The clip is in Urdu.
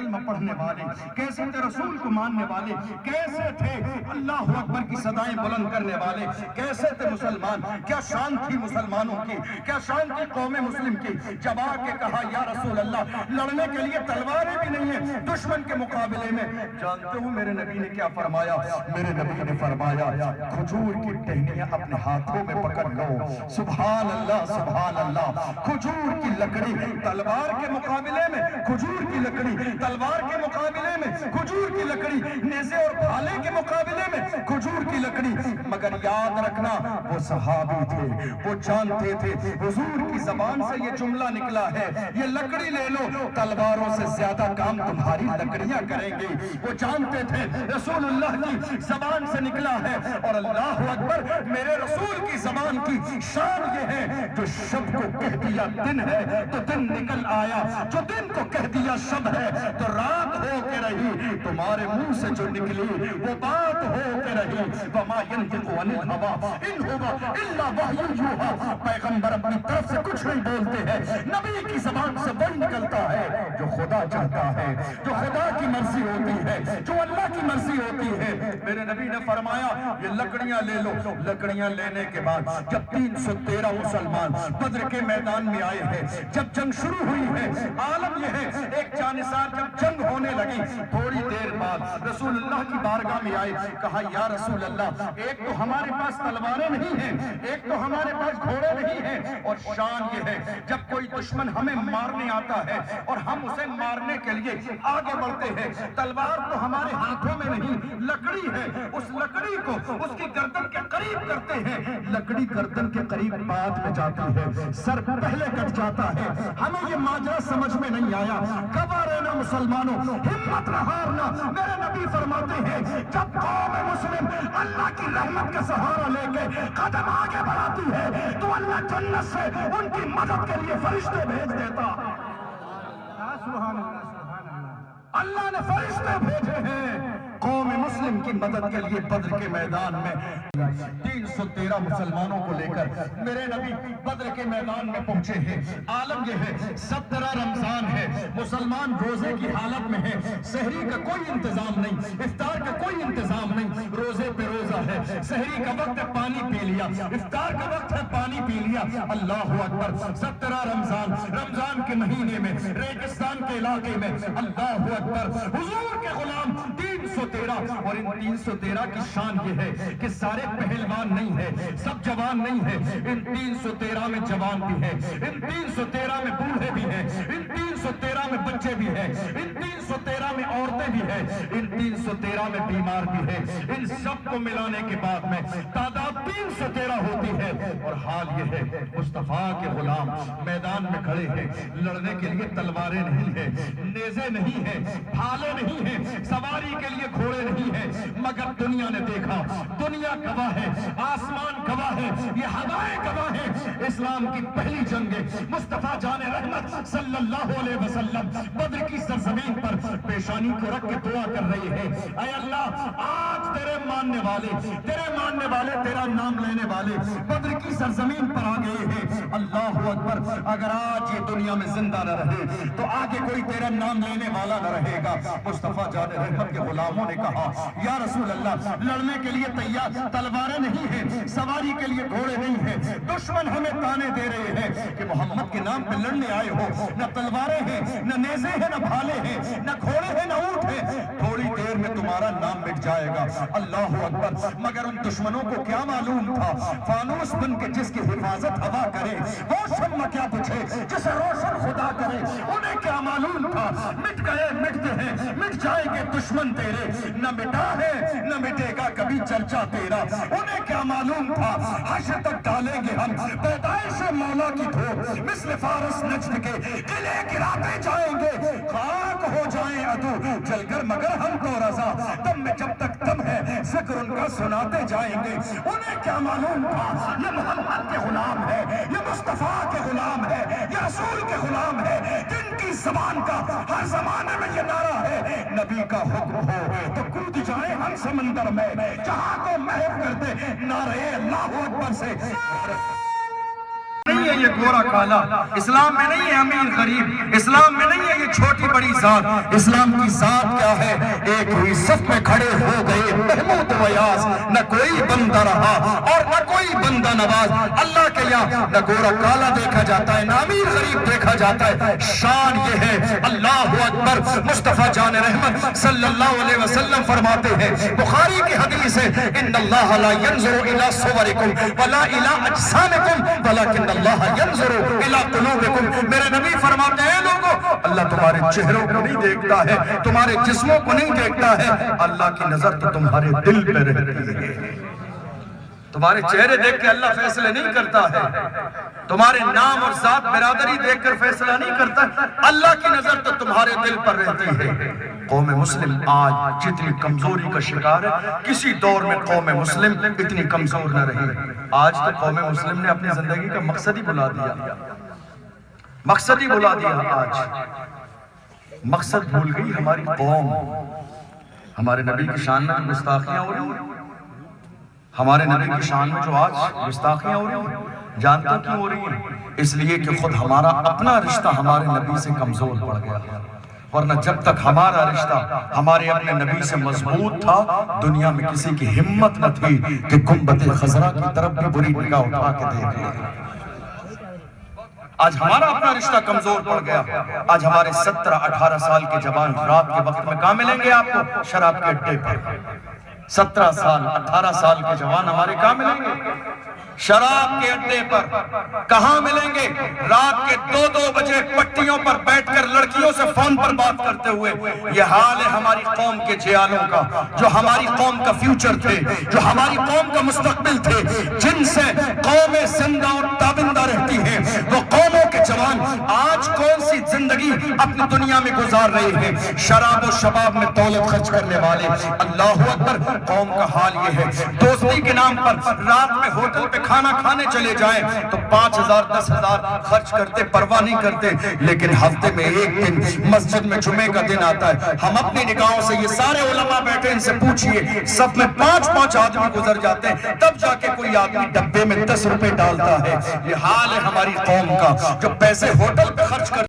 کلمہ پڑھنے والے، کیسے تھے رسول کو ماننے والے، کیسے تھے اللہ اکبر کی صدائیں بلند کرنے والے، کیسے تھے مسلمان، کیا شان تھی مسلمانوں کی، کیا شان تھی قوم مسلم کی، جب آ کے کہا یا رسول اللہ لڑنے کے لیے تلواریں بھی نہیں ہیں دشمن کے مقابلے میں، جانتے ہو میرے نبی نے کیا فرمایا؟ میرے نبی نے فرمایا کھجور کی ٹہنیاں اپنے ہاتھوں میں پکڑ لو، سبحان اللہ سبحان اللہ، کھجور کی لکڑی تلوار کے مقابلے میں، کھجور کی لکڑی تلوار کے مقابلے میں، کھجور کی لکڑی نیزے اور بھالے کے مقابلے میں، کھجور کی لکڑی، مگر یاد رکھنا وہ صحابی تھے، وہ جانتے تھے حضور کی زبان سے یہ جملہ نکلا ہے یہ لکڑی لے لو تلواروں سے زیادہ کام تمہاری لکڑیاں کریں گی، وہ جانتے تھے رسول اللہ کی زبان سے نکلا ہے، اور اللہ اکبر میرے رسول کی زبان کی شان یہ ہے جو شب کو کہہ دیا دن ہے تو دن نکل آیا، جو دن کو کہہ دیا شب ہے تو رات ہو کے رہی، تمہارے منہ سے جو نکلی وہ بات ہو کے رہی، وما ينطق عن الهوى ان هو الا وحی یوحی، پیغمبر اپنی طرف سے کچھ نہیں بولتے ہیں، نبی کی زبان سے وہی نکلتا ہے جو خدا چاہتا ہے، جو خدا کی مرضی ہوتی ہے، جو اللہ کی مرضی ہوتی ہے۔ میرے نبی نے فرمایا یہ لکڑیاں لے لو، لکڑیاں لینے کے بعد جب 313 مسلمان بدر کے میدان میں آئے ہیں، جب جنگ شروع ہوئی ہے، عالم یہ ہے ایک جانسار جب جنگ ہونے لگی، تھوڑی دیر بعد رسول اللہ کی بارگاہ میں آئے، کہا یا رسول اللہ ایک تو ہمارے پاس تلواریں نہیں ہیں، ایک تو ہمارے پاس گھوڑے نہیں ہیں، اور شان یہ ہے جب کوئی دشمن ہمیں مارنے آتا ہے اور ہم اسے مارنے کے لیے آگے بڑھتے ہیں، تلوار تو ہمارے ہاتھوں میں نہیں، لکڑی ہے، اس لکڑی کو اس کی گردن کے قریب کرتے ہیں، لکڑی گردن کے قریب بعد میں جاتی ہے، سر پہلے کٹ جاتا ہے، ہمیں یہ ماجرا سمجھ میں نہیں آیا، کبا رہنا مسلمانوں، ہمت نہ ہارنا، میرے نبی فرماتے ہیں جب قوم مسلم اللہ کی رحمت کا سہارا لے کے قدم آگے بڑھاتی ہے تو اللہ جنت سے ان کی مدد کے لیے فرشتے بھیج دیتا، سبحان اللہ، اللہ نے فرشتے بھیجے ہیں قوم مسلم کی مدد کے لیے بدر کے میدان میں۔ 313 مسلمانوں کو لے کر میرے نبی بدر کے میدان میں پہنچے ہیں، عالم یہ ہے 17 رمضان ہے، مسلمان روزے کی حالت میں ہے، سحری کا کوئی انتظام نہیں، افطار کا کوئی انتظام نہیں، روزے پہ روزہ ہے، سحری کا وقت ہے پانی پی لیا، افطار کا وقت ہے پانی پی لیا، اللہ اکبر، 17 رمضان، رمضان کے مہینے میں ریگستان کے علاقے میں، اللہ اکبر، حضور کے غلام 313، اور ان 313 کی شان یہ ہے کہ سارے پہلوان نہیں ہے، سب جوان نہیں ہے، ان 313 میں جوان بھی ہے، ان 313 میں بوڑھے بھی ہیں، ان 313 میں بچے بھی ہیں، ان 313 میں عورتیں بھی ہیں، ان 313 میں بیمار بھی ہیں، ان سب کو ملانے کے بعد میں تعداد 313 ہوتی ہے، اور حال یہ ہے مصطفیٰ کے غلام میدان میں کھڑے ہیں، لڑنے کے لیے تلواریں نہیں ہیں، نیزے نہیں ہیں، بھالے نہیں ہیں، سواری کے لیے گھوڑے نہیں ہیں، مگر دنیا نے دیکھا، دنیا گواہ ہے، آسمان گواہ ہے، یہ ہوائیں گواہ ہیں، اسلام کی پہلی جنگ مصطفیٰ جان رحمت صلی اللہ علیہ وسلم بدر کی سرزمین پر پیشانی کو رکھ کے دعا کر رہی ہے، اے اللہ آج تیرے ماننے والے تیرا نام لینے والے بدر کی سرزمین پر آ گئے ہیں، اللہ اکبر، اگر آج یہ دنیا میں زندہ نہ رہے تو آگے کوئی تیرا نام لینے والا نہ رہے گا۔ مصطفیٰ جان رحمت کے غلاموں نے کہا یا رسول اللہ لڑنے کے لیے تیار تلواریں نہیں ہیں، سواری کے لیے گھوڑے نہیں ہیں، دشمن ہمیں تانے دے رہے ہیں کہ محمد کے نام پہ لڑنے آئے ہو، نہ تلواریں ہیں، نہ نیزے ہیں، نہ بھالے ہیں، نہ گھوڑے ہیں، نہ اونٹ ہیں، تھوڑی دیر میں تمہارا نام مٹ جائے گا، اللہ اکبر، مگر ان دشمنوں کو کیا معلوم تھا فانوس بن کے جس کی حفاظت ہوا کرے وہ شمع کیا بجھے جسے روشن خدا کرے، انہیں کیا معلوم تھا مٹ گئے مٹتے ہیں مٹ جائیں گے دشمن تیرے، نہ مٹا ہے نہ مٹے گا کبھی چرچا تیرا، انہیں کیا معلوم تھا حشر تک ڈالیں گے ہم پیدائش مولا کی دھوپ، مثل فارس نجد کے قلعے گراتے جائیں گے، خاک ہو جائیں عدو جل کر مگر ہم تو رضا، دم میں جب تک دم ہے ذکر ان کا سناتے جائیں گے، انہیں کیا معلوم تھا یہ محمد کے غلام ہے، یہ مصطفیٰ کے غلام ہے، یہ رسول کے غلام ہے، جن کی زبان کا ہر زمانے میں یہ نعرہ ہے نبی کا حکم ہو تو کود جائیں ہم سمندر میں، جہاں کو محو کر دے نعرہ اللہ اکبر سے۔ نہیں ہے یہ گورا کالا، اسلام میں نہیں ہے امیر غریب، اسلام میں نہیں ہے یہ چھوٹی بڑی ذات، اسلام کی ذات کیا ہے؟ ایک ہوئی صف میں کھڑے ہو گئے محمود و یاس، نہ کوئی بندہ رہا اور نہ کوئی بندہ نواز۔ اللہ کے یہاں نہ گورا کالا دیکھا جاتا ہے نہ امیر غریب دیکھا جاتا ہے، شان یہ ہے۔ اللہ اکبر۔ مصطفیٰ جان رحمت صلی اللہ علیہ وسلم فرماتے ہیں، بخاری کی حدیث ہے، ان اللہ لا ينظر الى صورکم ولا الى اجسامکم ولکن اللہ ينظر الى قلوبکم۔ میرے نبی فرماتے ہیں لوگوں، اللہ تمہارے چہروں کو نہیں دیکھتا ہے، تمہارے جسموں کو نہیں دیکھتا ہے، اللہ کی نظر تو تمہارے دل پہ رہتی ہے۔ تمہارے چہرے دیکھ کے اللہ فیصلے نہیں کرتا ہے، تمہارے نام اور ذات برادری دیکھ کر فیصلہ نہیں کرتا، اللہ کی نظر تو تمہارے دل پر رہتی ہے۔ قوم مسلم آج جتنی کمزوری کا شکار ہے، کسی دور میں قوم مسلم اتنی کمزور نہ رہی۔ آج تو قوم مسلم نے اپنی زندگی کا مقصد ہی بھلا دیا، مقصد ہی بھلا دیا۔ آج مقصد بھول گئی ہماری قوم۔ ہمارے نبی کی شان میں گستاخیاں ہو رہی ہیں، ہمارے نبی کی شان میں جو آج گستاخیاں ہو رہی ہیں، جانتے کیوں ہو رہی ہیں؟ اس لیے کہ خود ہمارا اپنا رشتہ ہمارے نبی سے کمزور پڑ گیا، ورنہ جب تک ہمارا رشتہ ہمارے اپنے نبی سے مضبوط تھا، دنیا میں کسی کی ہمت نہ تھی کہ گنبد خضرا کی طرف بھی بری نگاہ اٹھا کے دیکھ لے۔ آج ہمارا اپنا رشتہ کمزور پڑ گیا۔ آج ہمارے 17-18 سال کے جوان رات کے وقت میں کہاں ملیں گے آپ کو؟ شراب کے اڈے پر۔ 17 سال 18 سال کے جوان ہمارے کہاں ملیں گے؟ شراب کے اڈے پر۔ کہاں ملیں گے؟ رات کے 2-2 بجے پٹیوں پر بیٹھ کر لڑکیوں سے فون پر بات کرتے ہوئے۔ یہ حال ہے ہماری قوم کے جیالوں کا، جو ہماری قوم کا فیوچر تھے، جو ہماری قوم کا مستقبل تھے، جن سے قومیں زندہ اور تابندہ رہتی ہیں۔ وہ قوموں کے جوان آج کون سی زندگی اپنی دنیا میں گزار رہے ہیں؟ شراب و شباب میں دولت خرچ کرنے والے۔ اللہ اکبر۔ قوم کا حال یہ ہے، دوستی کے نام پر رات میں ہوٹل پہ کھانا کھانے چلے جائیں تو 5,000 10,000 خرچ کرتے، پرواہ نہیں کرتے، لیکن ہفتے میں ایک دن مسجد میں جمعے کا دن آتا ہے، ہم اپنی نگاہوں سے، یہ سارے علماء بیٹھے ان سے پوچھئے، سب میں 5-5 آدمی گزر جاتے ہیں، تب جا کے کوئی آدمی ڈبے میں 10 روپے ڈالتا ہے۔ یہ حال ہے ہماری قوم کا، جو پیسے ہوٹل پہ خرچ کرتے